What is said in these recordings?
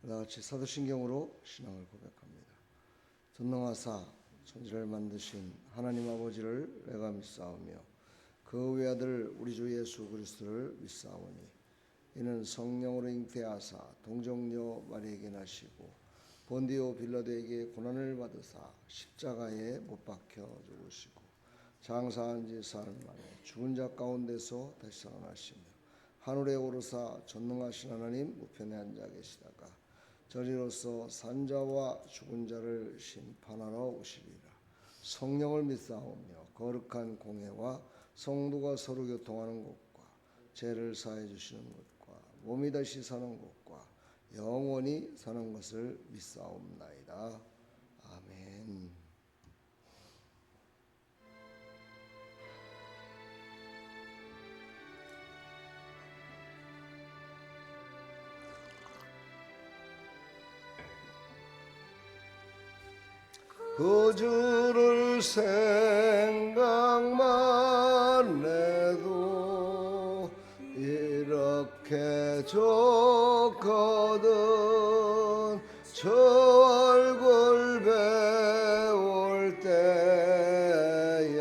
다 같이 사도신경으로 신앙을 고백합니다. 전능하사 천지를 만드신 하나님 아버지를 내가 믿사오며 그 외아들 우리 주 예수 그리스도를 믿사오니 이는 성령으로 잉태하사 동정녀 마리에게 나시고 본디오 빌라도에게 고난을 받으사 십자가에 못 박혀 죽으시고 장사한 지 사흘 만에 죽은 자 가운데서 다시 살아나시며 하늘에 오르사 전능하신 하나님 우편에 앉아 계시다가 저리로서 산자와 죽은 자를 심판하러 오시리라. 성령을 믿사오며 거룩한 공회와 성도가 서로 교통하는 곳과 죄를 사해 주시는 곳과 몸이 다시 사는 곳과 영원히 사는 것을 믿사옵나이다. 아멘. 그 주를 생각만 해도 이렇게 좋거든. 저 얼굴 배울 때야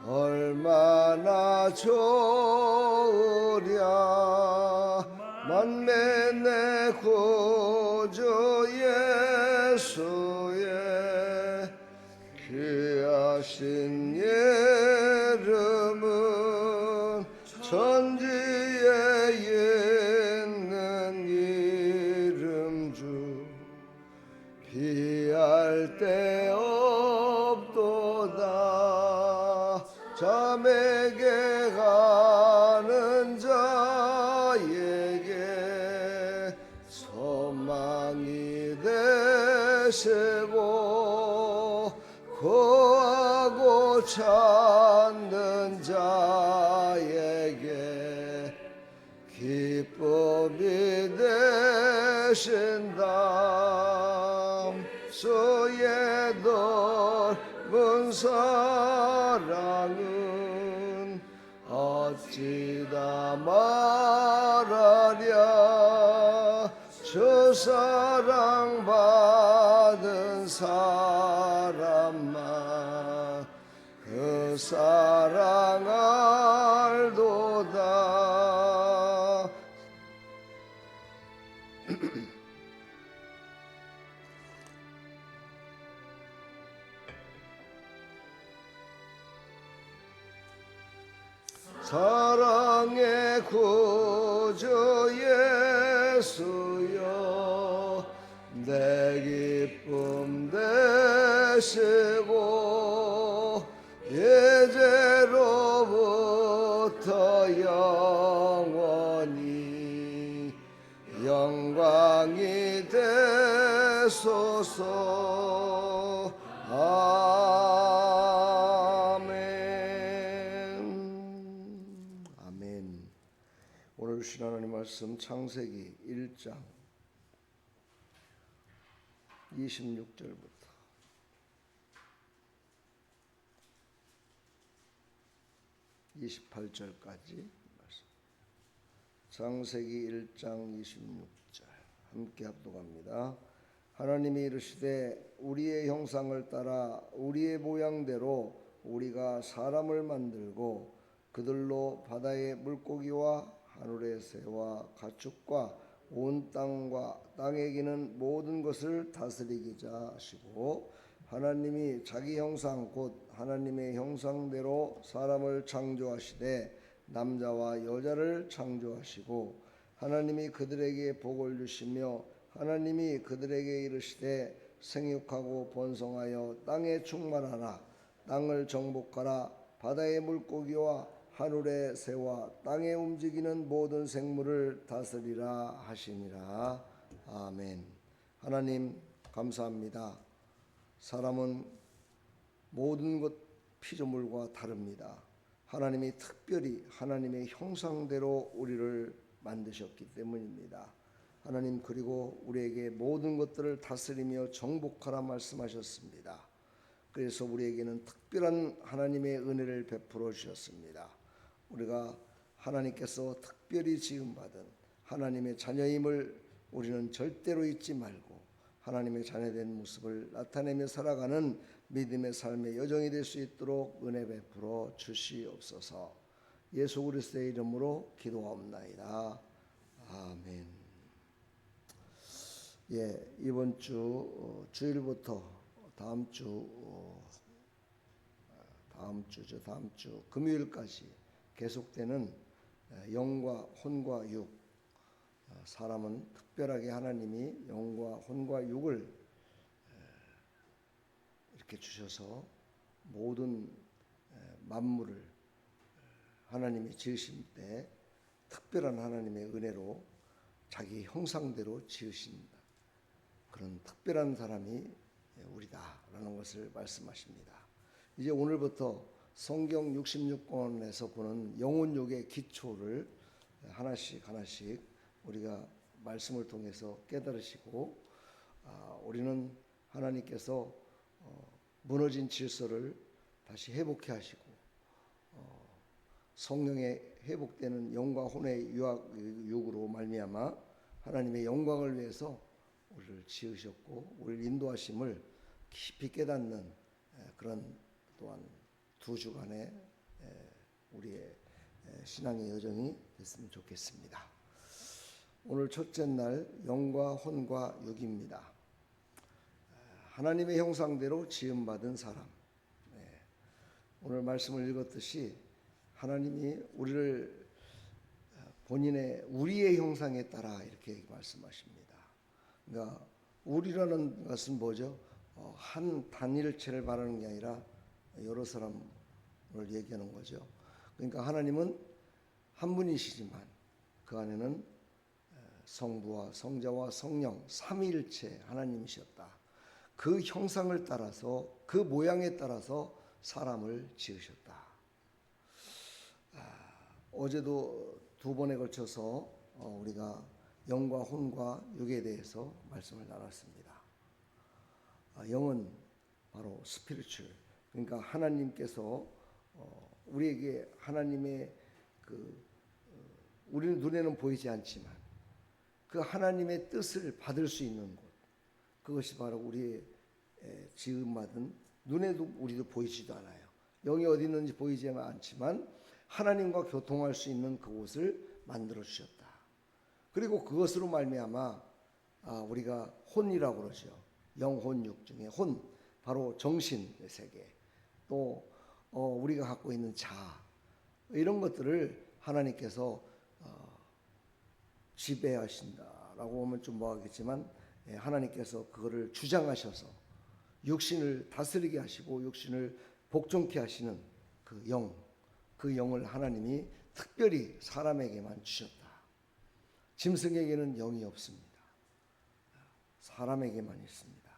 얼마나 좋으랴. 만내 내 구주 예수의 귀하신 이름은 천지에 있는 이름 중 비할 데 없도다. 잠에게 가는 자에게 소망이 되시고 구하고 찾는 자에게 기쁨이 되신다. 주의 넓은 사랑은 어찌 다 말하랴. 주 사랑 받은 사람만 그 사랑 알도다. 사랑의 구주 예수여 내 기쁨 되시고 이제로부터 영원히 영광이 되소서. 아멘. 오늘 주신 하나님 말씀 창세기 1장 26절부터 28절까지 말씀. 창세기 1장 26절 함께 합독합니다. 하나님이 이르시되 우리의 형상을 따라 우리의 모양대로 우리가 사람을 만들고 그들로 바다의 물고기와 하늘의 새와 가축과 온 땅과 땅에 기는 모든 것을 다스리기자 하시고 하나님이 자기 형상 곧 하나님의 형상대로 사람을 창조하시되 남자와 여자를 창조하시고 하나님이 그들에게 복을 주시며 하나님이 그들에게 이르시되 생육하고 번성하여 땅에 충만하라. 땅을 정복하라. 바다의 물고기와 하늘의 새와 땅에 움직이는 모든 생물을 다스리라 하시니라. 아멘. 하나님 감사합니다. 사람은 모든 것 피조물과 다릅니다. 하나님이 특별히 하나님의 형상대로 우리를 만드셨기 때문입니다. 하나님 그리고 우리에게 모든 것들을 다스리며 정복하라 말씀하셨습니다. 그래서 우리에게는 특별한 하나님의 은혜를 베풀어 주셨습니다. 우리가 하나님께서 특별히 지음받은 하나님의 자녀임을 우리는 절대로 잊지 말고 하나님의 자녀된 모습을 나타내며 살아가는 믿음의 삶의 여정이 될 수 있도록 은혜 베풀어 주시옵소서. 예수 그리스도의 이름으로 기도하옵나이다. 아멘. 예, 이번 주 주일부터 다음 주 금요일까지 계속되는 영과 혼과 육. 사람은 특별하게 하나님이 영과 혼과 육을 이렇게 주셔서 모든 만물을 하나님이 지으신 때 특별한 하나님의 은혜로 자기 형상대로 지으신 그런 특별한 사람이 우리다라는 것을 말씀하십니다. 이제 오늘부터 성경 66권에서 보는 영혼육의 기초를 하나씩 우리가 말씀을 통해서 깨달으시고, 우리는 하나님께서 무너진 질서를 다시 회복해 하시고 성령의 회복되는 영과 혼의 육으로 말미암아 하나님의 영광을 위해서 우리를 지으셨고 우리를 인도하심을 깊이 깨닫는 그런 또한 두 주간의 우리의 신앙의 여정이 됐으면 좋겠습니다. 오늘 첫째 날 영과 혼과 육입니다. 하나님의 형상대로 지음받은 사람. 오늘 말씀을 읽었듯이 하나님이 우리를 우리의 형상에 따라 이렇게 말씀하십니다. 그러니까 우리라는 것은 뭐죠? 한 단일체를 말하는 게 아니라 여러 사람을 얘기하는 거죠. 그러니까 하나님은 한 분이시지만 그 안에는 성부와 성자와 성령 삼위일체 하나님이셨다. 그 형상을 따라서 그 모양에 따라서 사람을 지으셨다. 어제도 두 번에 걸쳐서 우리가 영과 혼과 육에 대해서 말씀을 나눴습니다. 영은 바로 스피리추얼, 그러니까 하나님께서 우리에게 하나님의 우리는 눈에는 보이지 않지만 그 하나님의 뜻을 받을 수 있는 곳, 그것이 바로 우리의 지음받은, 눈에도 우리도 보이지도 않아요. 영이 어디 있는지 보이지 않지만 하나님과 교통할 수 있는 그곳을 만들어 주셨다. 그리고 그것으로 말미암아 우리가 혼이라고 그러죠. 영혼육 중에 혼, 바로 정신의 세계, 또 우리가 갖고 있는 자아, 이런 것들을 하나님께서 지배하신다라고 하면 좀 뭐하겠지만 하나님께서 그거를 주장하셔서 육신을 다스리게 하시고 육신을 복종케 하시는 그 영을 하나님이 특별히 사람에게만 주셨다. 짐승에게는 영이 없습니다. 사람에게만 있습니다.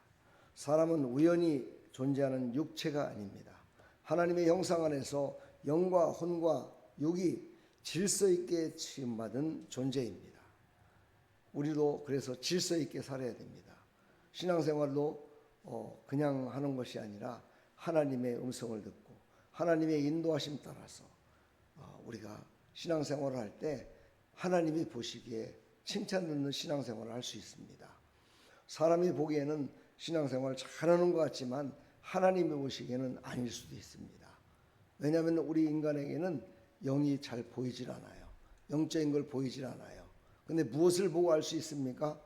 사람은 우연히 존재하는 육체가 아닙니다. 하나님의 형상 안에서 영과 혼과 육이 질서 있게 지음받은 존재입니다. 우리도 그래서 질서 있게 살아야 됩니다. 신앙생활도 그냥 하는 것이 아니라 하나님의 음성을 듣고 하나님의 인도하심 따라서 우리가 신앙생활을 할 때 하나님이 보시기에 칭찬 듣는 신앙생활을 할 수 있습니다. 사람이 보기에는 신앙생활을 잘하는 것 같지만 하나님이 보시기에는 아닐 수도 있습니다. 왜냐하면 우리 인간에게는 영이 잘 보이질 않아요. 영적인 걸 보이질 않아요. 근데 무엇을 보고 알 수 있습니까?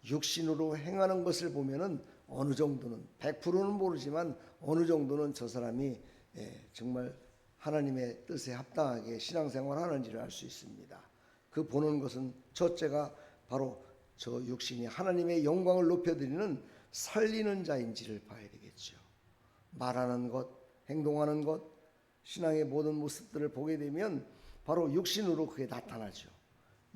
육신으로 행하는 것을 보면은 어느 정도는, 100%는 모르지만 어느 정도는 저 사람이 정말 하나님의 뜻에 합당하게 신앙생활 하는지를 알 수 있습니다. 그 보는 것은 첫째가 바로 저 육신이 하나님의 영광을 높여드리는 살리는 자인지를 봐야 되겠죠. 말하는 것, 행동하는 것, 신앙의 모든 모습들을 보게 되면 바로 육신으로 그게 나타나죠.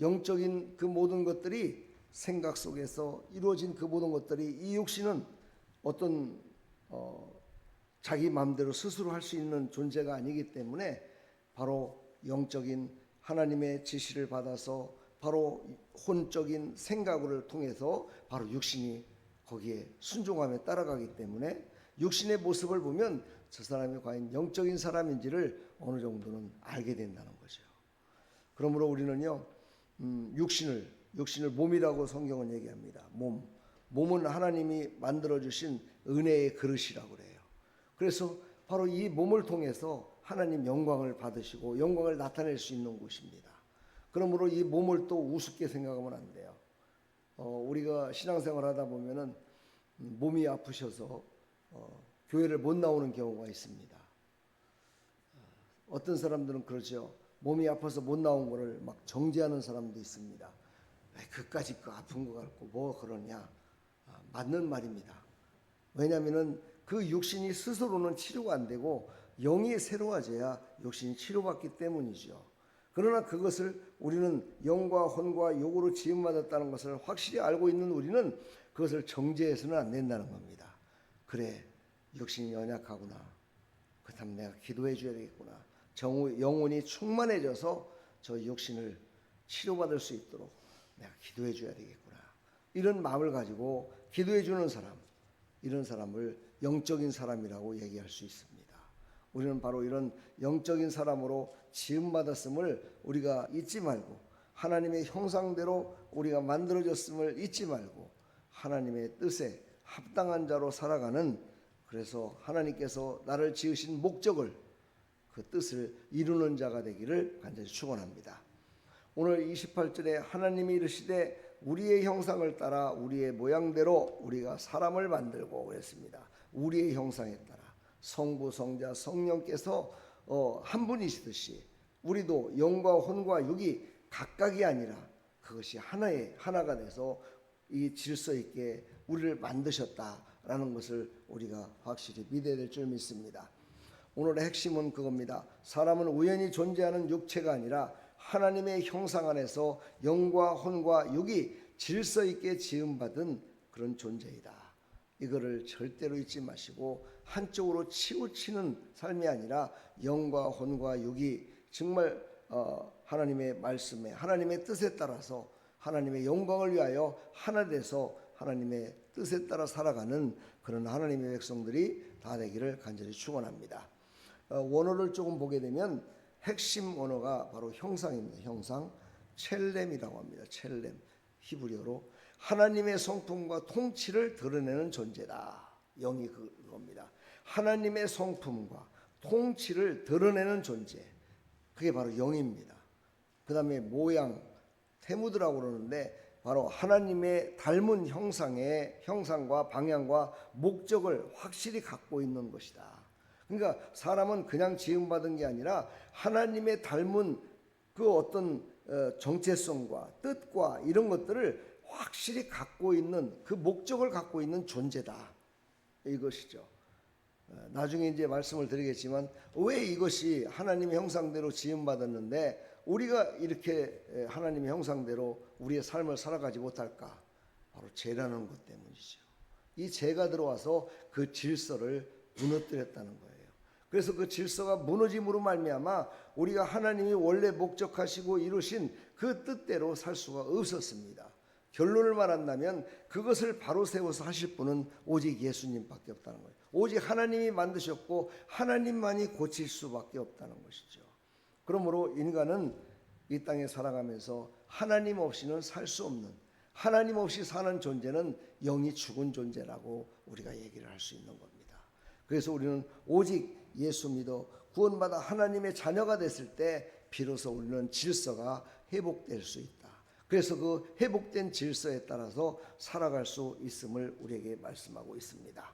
영적인 그 모든 것들이 생각 속에서 이루어진 그 모든 것들이, 이 육신은 어떤 자기 마음대로 스스로 할 수 있는 존재가 아니기 때문에 바로 영적인 하나님의 지시를 받아서 바로 혼적인 생각을 통해서 바로 육신이 거기에 순종하며 따라가기 때문에 육신의 모습을 보면 저 사람이 과연 영적인 사람인지를 어느 정도는 알게 된다는 거죠. 그러므로 우리는요, 육신을 육신을 몸이라고 성경은 얘기합니다. 몸은 하나님이 만들어주신 은혜의 그릇이라고 그래요. 그래서 바로 이 몸을 통해서 하나님 영광을 받으시고 영광을 나타낼 수 있는 곳입니다. 그러므로 이 몸을 또 우습게 생각하면 안 돼요. 우리가 신앙생활 하다 보면은 몸이 아프셔서 교회를 못 나오는 경우가 있습니다. 어떤 사람들은 그러죠. 몸이 아파서 못 나온 거를 막 정죄하는 사람도 있습니다. 왜 그까짓 거 아픈 거 갖고 뭐 그러냐. 맞는 말입니다. 왜냐하면 그 육신이 스스로는 치료가 안 되고 영이 새로워져야 육신이 치료받기 때문이죠. 그러나 그것을 우리는 영과 혼과 육으로 지음받았다는 것을 확실히 알고 있는 우리는 그것을 정죄해서는 안 된다는 겁니다. 그래, 육신이 연약하구나. 그렇다면 내가 기도해 줘야 되겠구나. 영혼이 충만해져서 저 육신을 치료받을 수 있도록 내가 기도해 줘야 되겠구나. 이런 마음을 가지고 기도해 주는 사람, 이런 사람을 영적인 사람이라고 얘기할 수 있습니다. 우리는 바로 이런 영적인 사람으로 지음받았음을 우리가 잊지 말고, 하나님의 형상대로 우리가 만들어졌음을 잊지 말고 하나님의 뜻에 합당한 자로 살아가는, 그래서 하나님께서 나를 지으신 목적을, 그 뜻을 이루는 자가 되기를 간절히 축원합니다. 오늘 28절에 하나님이 이르시되 우리의 형상을 따라 우리의 모양대로 우리가 사람을 만들고 그랬습니다. 우리의 형상에 따라 성부, 성자, 성령께서 한 분이시듯이 우리도 영과 혼과 육이 각각이 아니라 그것이 하나가 돼서 이 질서 있게 우리를 만드셨다라는 것을 우리가 확실히 믿어야 될 줄 믿습니다. 오늘의 핵심은 그겁니다. 사람은 우연히 존재하는 육체가 아니라 하나님의 형상 안에서 영과 혼과 육이 질서 있게 지음받은 그런 존재이다. 이거를 절대로 잊지 마시고 한쪽으로 치우치는 삶이 아니라 영과 혼과 육이 정말 하나님의 말씀에, 하나님의 뜻에 따라서 하나님의 영광을 위하여 하나 돼서 하나님의 뜻에 따라 살아가는 그런 하나님의 백성들이 다 되기를 간절히 축원합니다. 원어를 조금 보게 되면 핵심 원어가 바로 형상입니다. 형상, 첼렘이라고 합니다. 첼렘, 히브리어로 하나님의 성품과 통치를 드러내는 존재다. 영이 그겁니다. 하나님의 성품과 통치를 드러내는 존재, 그게 바로 영입니다. 그 다음에 모양, 테무드라고 그러는데 바로 하나님의 닮은 형상과 방향과 목적을 확실히 갖고 있는 것이다. 그러니까 사람은 그냥 지음받은 게 아니라 하나님의 닮은 그 어떤 정체성과 뜻과 이런 것들을 확실히 갖고 있는, 그 목적을 갖고 있는 존재다. 이것이죠. 나중에 이제 말씀을 드리겠지만 왜 이것이 하나님의 형상대로 지음받았는데 우리가 이렇게 하나님의 형상대로 우리의 삶을 살아가지 못할까? 바로 죄라는 것 때문이죠. 이 죄가 들어와서 그 질서를 무너뜨렸다는 거예요. 그래서 그 질서가 무너짐으로 말미암아 우리가 하나님이 원래 목적하시고 이루신 그 뜻대로 살 수가 없었습니다. 결론을 말한다면 그것을 바로 세워서 하실 분은 오직 예수님밖에 없다는 거예요. 오직 하나님이 만드셨고 하나님만이 고칠 수밖에 없다는 것이죠. 그러므로 인간은 이 땅에 살아가면서 하나님 없이는 살 수 없는, 하나님 없이 사는 존재는 영이 죽은 존재라고 우리가 얘기를 할 수 있는 겁니다. 그래서 우리는 오직 예수 믿어 구원받아 하나님의 자녀가 됐을 때 비로소 우리는 질서가 회복될 수 있다. 그래서 그 회복된 질서에 따라서 살아갈 수 있음을 우리에게 말씀하고 있습니다.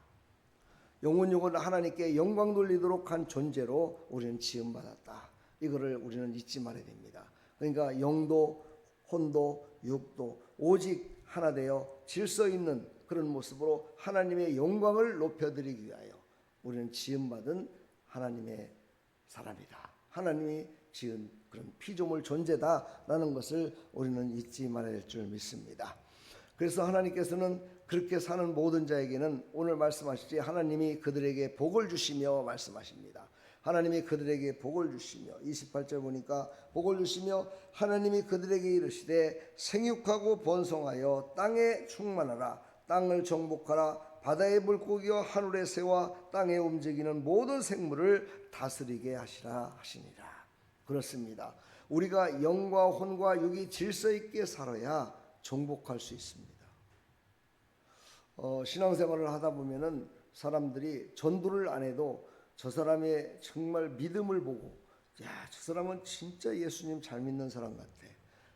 영혼육은 하나님께 영광 돌리도록 한 존재로 우리는 지음받았다. 이거를 우리는 잊지 말아야 됩니다. 그러니까 영도 혼도 육도 오직 하나 되어 질서 있는 그런 모습으로 하나님의 영광을 높여드리기 위하여 우리는 지음받은 하나님의 사람이다. 하나님이 지은 그런 피조물 존재다라는 것을 우리는 잊지 말아야 할 줄 믿습니다. 그래서 하나님께서는 그렇게 사는 모든 자에게는 오늘 말씀하시지 하나님이 그들에게 복을 주시며 말씀하십니다. 하나님이 그들에게 복을 주시며 28절 보니까 복을 주시며 하나님이 그들에게 이르시되 생육하고 번성하여 땅에 충만하라 땅을 정복하라 바다의 물고기와 하늘의 새와 땅에 움직이는 모든 생물을 다스리게 하시라 하시니라. 그렇습니다. 우리가 영과 혼과 육이 질서 있게 살아야 정복할 수 있습니다. 신앙생활을 하다 보면은 사람들이 전도를 안 해도 저 사람의 정말 믿음을 보고, 야, 저 사람은 진짜 예수님 잘 믿는 사람 같아.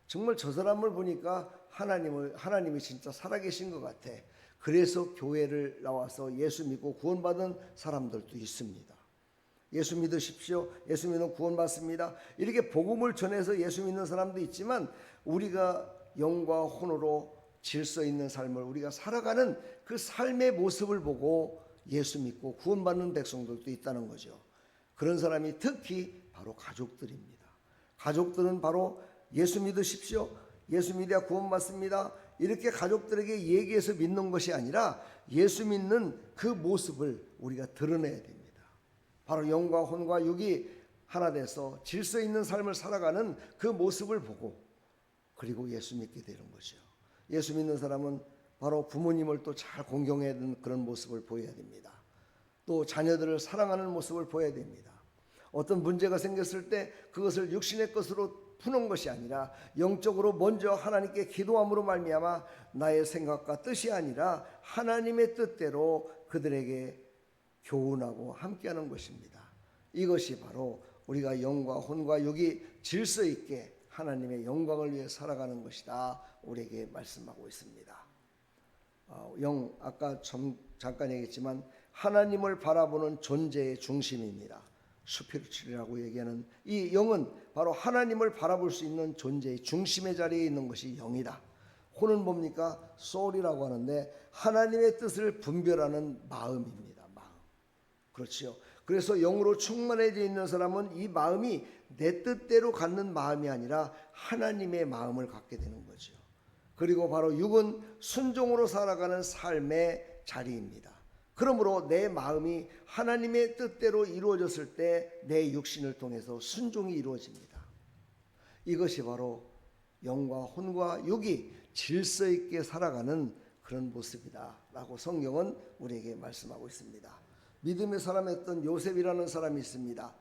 정말 저 사람을 보니까 하나님이 진짜 살아계신 것 같아. 그래서 교회를 나와서 예수 믿고 구원받은 사람들도 있습니다. 예수 믿으십시오. 예수 믿으면 구원받습니다. 이렇게 복음을 전해서 예수 믿는 사람도 있지만, 우리가 영과 혼으로 질서 있는 삶을 우리가 살아가는 그 삶의 모습을 보고 예수 믿고 구원받는 백성들도 있다는 거죠. 그런 사람이 특히 바로 가족들입니다. 가족들은 바로 예수 믿으십시오. 예수 믿어야 구원받습니다. 이렇게 가족들에게 얘기해서 믿는 것이 아니라 예수 믿는 그 모습을 우리가 드러내야 됩니다. 바로 영과 혼과 육이 하나 돼서 질서 있는 삶을 살아가는 그 모습을 보고, 그리고 예수 믿게 되는 거죠. 예수 믿는 사람은 바로 부모님을 또 잘 공경해야 되는 그런 모습을 보여야 됩니다. 또 자녀들을 사랑하는 모습을 보여야 됩니다. 어떤 문제가 생겼을 때 그것을 육신의 것으로 푸는 것이 아니라 영적으로 먼저 하나님께 기도함으로 말미암아 나의 생각과 뜻이 아니라 하나님의 뜻대로 그들에게 교훈하고 함께하는 것입니다. 이것이 바로 우리가 영과 혼과 육이 질서 있게 하나님의 영광을 위해 살아가는 것이다, 우리에게 말씀하고 있습니다. 아까 잠깐 얘기했지만 하나님을 바라보는 존재의 중심입니다. 스피리추얼이라고 얘기하는 이 영은 바로 하나님을 바라볼 수 있는 존재의 중심의 자리에 있는 것이 영이다. 혼은 뭡니까? soul이라고 하는데 하나님의 뜻을 분별하는 마음입니다. 마음. 그렇지요. 그래서 영으로 충만해져 있는 사람은 이 마음이 내 뜻대로 갖는 마음이 아니라 하나님의 마음을 갖게 되는 거죠. 그리고 바로 육은 순종으로 살아가는 삶의 자리입니다. 그러므로 내 마음이 하나님의 뜻대로 이루어졌을 때 내 육신을 통해서 순종이 이루어집니다. 이것이 바로 영과 혼과 육이 질서 있게 살아가는 그런 모습이다 라고 성경은 우리에게 말씀하고 있습니다. 믿음의 사람이었던 요셉이라는 사람이 있습니다.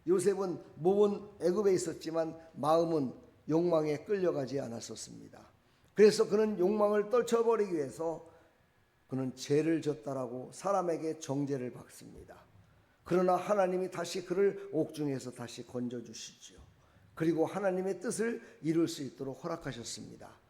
요셉은 몸은 애굽에 있었지만 마음은 욕망에 끌려가지 않았었습니다. 그래서 그는 욕망을 떨쳐버리기 위해서 그는 죄를 졌다라고 사람에게 정죄를 받습니다. 그러나 하나님이 다시 그를 옥중에서 다시 건져주시죠. 그리고 하나님의 뜻을 이룰 수 있도록 허락하셨습니다.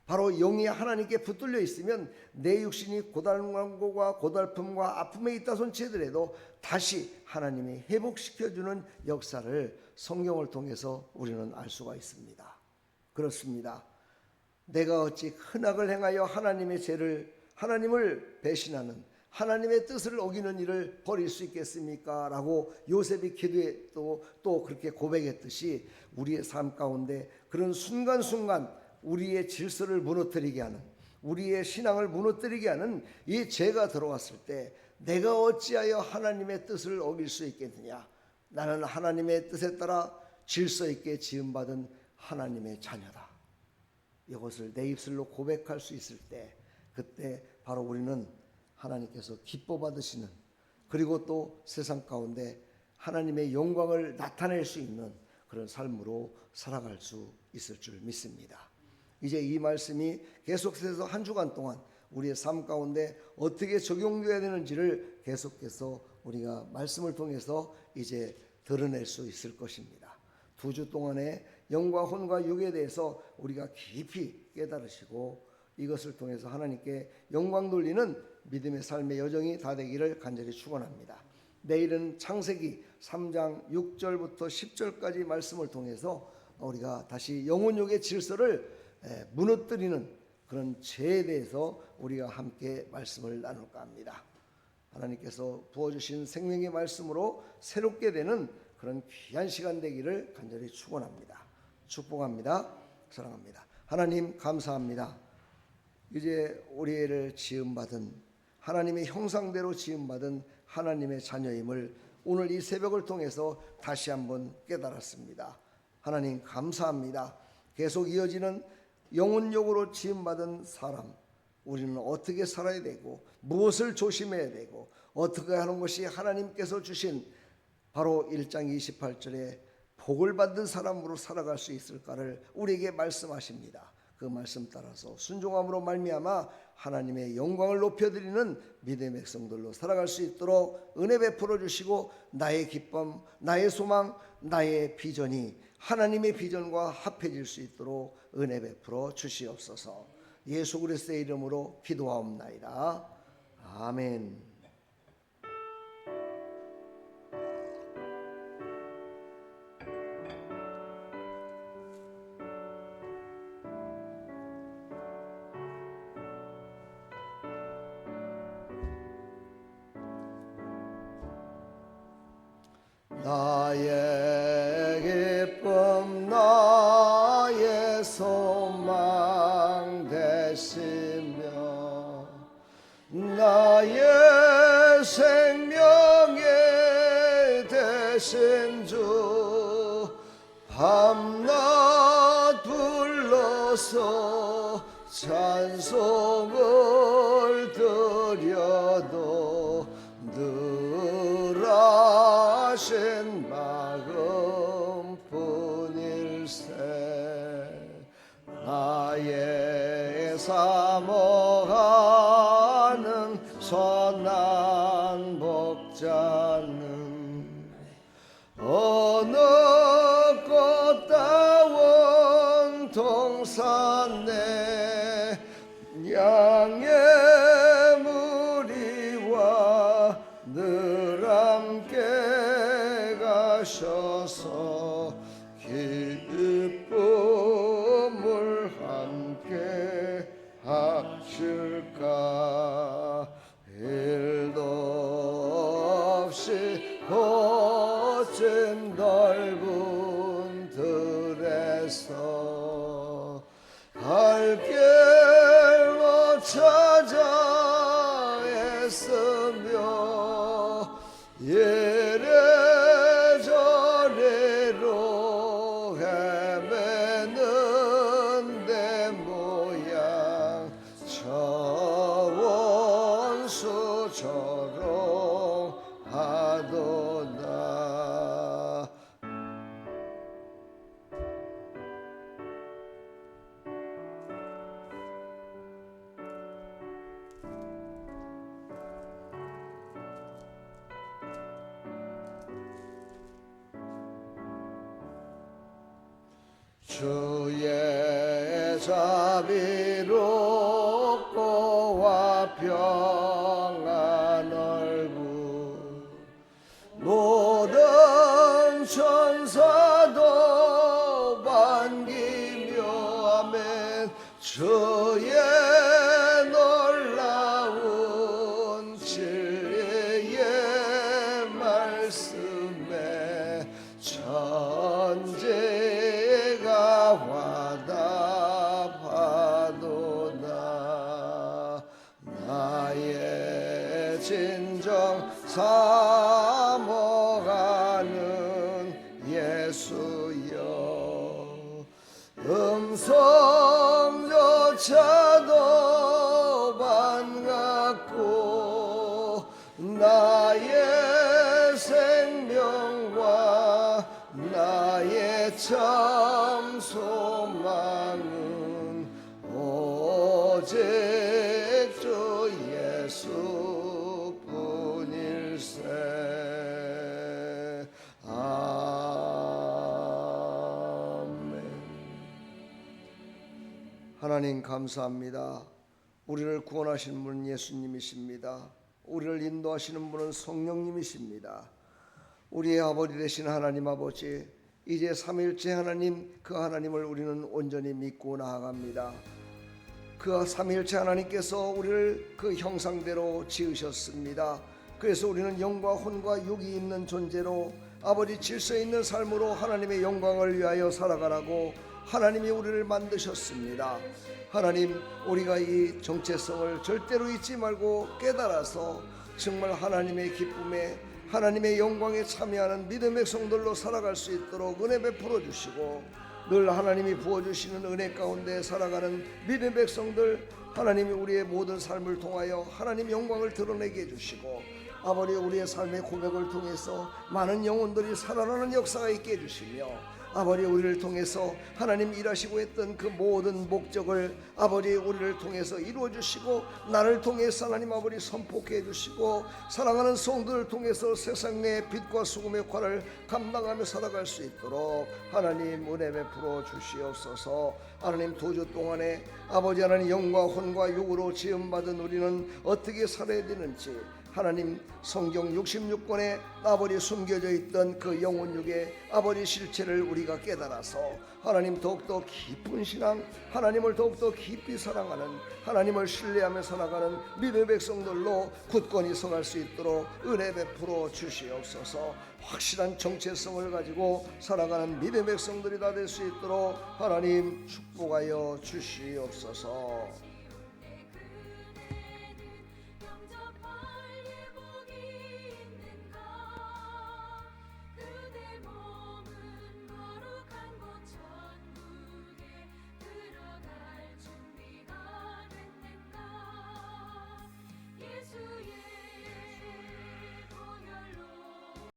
바로 영이 하나님께 붙들려 있으면 내 육신이 고달감과 고달픔과 아픔에 있다 손치더라도 다시 하나님이 회복시켜주는 역사를 성경을 통해서 우리는 알 수가 있습니다. 그렇습니다. 내가 어찌 큰 악을 행하여 하나님을 배신하는 하나님의 뜻을 어기는 일을 벌일 수 있겠습니까? 라고 요셉이 기도에 또 그렇게 고백했듯이 우리의 삶 가운데 그런 순간순간 우리의 질서를 무너뜨리게 하는, 우리의 신앙을 무너뜨리게 하는 이 죄가 들어왔을 때 내가 어찌하여 하나님의 뜻을 어길 수 있겠느냐? 나는 하나님의 뜻에 따라 질서 있게 지음받은 하나님의 자녀다. 이것을 내 입술로 고백할 수 있을 때, 그때 바로 우리는 하나님께서 기뻐 받으시는, 그리고 또 세상 가운데 하나님의 영광을 나타낼 수 있는 그런 삶으로 살아갈 수 있을 줄 믿습니다. 이제 이 말씀이 계속해서 한 주간 동안 우리의 삶 가운데 어떻게 적용되어야 되는지를 계속해서 우리가 말씀을 통해서 이제 드러낼 수 있을 것입니다. 2주 동안의 영과 혼과 육에 대해서 우리가 깊이 깨달으시고 이것을 통해서 하나님께 영광 돌리는 믿음의 삶의 여정이 다 되기를 간절히 축원합니다. 내일은 창세기 3장 6절부터 10절까지 말씀을 통해서 우리가 다시 영혼육의 질서를 무너뜨리는 그런 죄에 대해서 우리가 함께 말씀을 나눌까 합니다. 하나님께서 부어주신 생명의 말씀으로 새롭게 되는 그런 귀한 시간 되기를 간절히 축원합니다. 축복합니다. 사랑합니다. 하나님 감사합니다. 이제 우리를 지음받은 하나님의 형상대로 지음받은 하나님의 자녀임을 오늘 이 새벽을 통해서 다시 한번 깨달았습니다. 하나님 감사합니다. 계속 이어지는 영혼력으로 지음받은 사람, 우리는 어떻게 살아야 되고 무엇을 조심해야 되고 어떻게 하는 것이 하나님께서 주신 바로 1장 28절에 복을 받은 사람으로 살아갈 수 있을까를 우리에게 말씀하십니다. 그 말씀 따라서 순종함으로 말미암아 하나님의 영광을 높여드리는 믿음의 백성들로 살아갈 수 있도록 은혜 베풀어 주시고, 나의 기쁨, 나의 소망, 나의 비전이 하나님의 비전과 합해질 수 있도록 은혜 베풀어 주시옵소서. 예수 그리스도의 이름으로 기도하옵나이다. 아멘. 나의 기쁨, 나의 소망 되시며 나의 생명의 되신 주, 밤낮 불러서 찬송을 드려도 늘 하신 마음뿐일세. 나의 사모하는 선한 복자는 어느 꽃다운 동산에 양의 무리와 늘 함께 가셔서 기쁨을 함께 하실까. 일도 없이 거친 넓은 들에서 갈 길로 찾아 애쓰며 이래저래로 헤매는 내 모양 저원수처럼 하도다. 주의 자비롭고와 평안 얼굴 모든 천사도 반기며 아멘. 주의 놀라운 진리의 말씀에 천지가 화답하도다. 나의 진정 사모하는 예수여, 음성조차도 반갑고 나의 생명과 나의 참 소망은 오직 주 예수뿐일세. 아멘. 하나님 감사합니다. 우리를 구원하시는 분은 예수님이십니다. 우리를 인도하시는 분은 성령님이십니다. 우리의 아버지 되신 하나님 아버지, 이제 삼위일체 하나님, 그 하나님을 우리는 온전히 믿고 나아갑니다. 그 삼위일체 하나님께서 우리를 그 형상대로 지으셨습니다. 그래서 우리는 영과 혼과 육이 있는 존재로 아버지 질서 있는 삶으로 하나님의 영광을 위하여 살아가라고 하나님이 우리를 만드셨습니다. 하나님, 우리가 이 정체성을 절대로 잊지 말고 깨달아서 정말 하나님의 기쁨에 하나님의 영광에 참여하는 믿음의 백성들로 살아갈 수 있도록 은혜 베풀어 주시고, 늘 하나님이 부어주시는 은혜 가운데 살아가는 믿음의 백성들, 하나님이 우리의 모든 삶을 통하여 하나님 영광을 드러내게 해주시고, 아버지 우리의 삶의 고백을 통해서 많은 영혼들이 살아나는 역사가 있게 해주시며, 아버지 우리를 통해서 하나님 일하시고 했던 그 모든 목적을 아버지 우리를 통해서 이루어 주시고 나를 통해서 하나님 아버지 선포해 주시고 사랑하는 성도를 통해서 세상 내 빛과 소금의 역할을 감당하며 살아갈 수 있도록 하나님 은혜 베풀어 주시옵소서. 하나님 도주 동안에 아버지 하나님 영과 혼과 육으로 지음받은 우리는 어떻게 살아야 되는지 하나님 성경 66권에 아버지 숨겨져 있던 그 영혼육의 아버지 실체를 우리가 깨달아서 하나님 더욱더 깊은 신앙, 하나님을 더욱더 깊이 사랑하는 하나님을 신뢰하며 살아가는 믿음의 백성들로 굳건히 서갈 수 있도록 은혜 베풀어 주시옵소서. 확실한 정체성을 가지고 살아가는 믿음의 백성들이 다 될 수 있도록 하나님 축복하여 주시옵소서.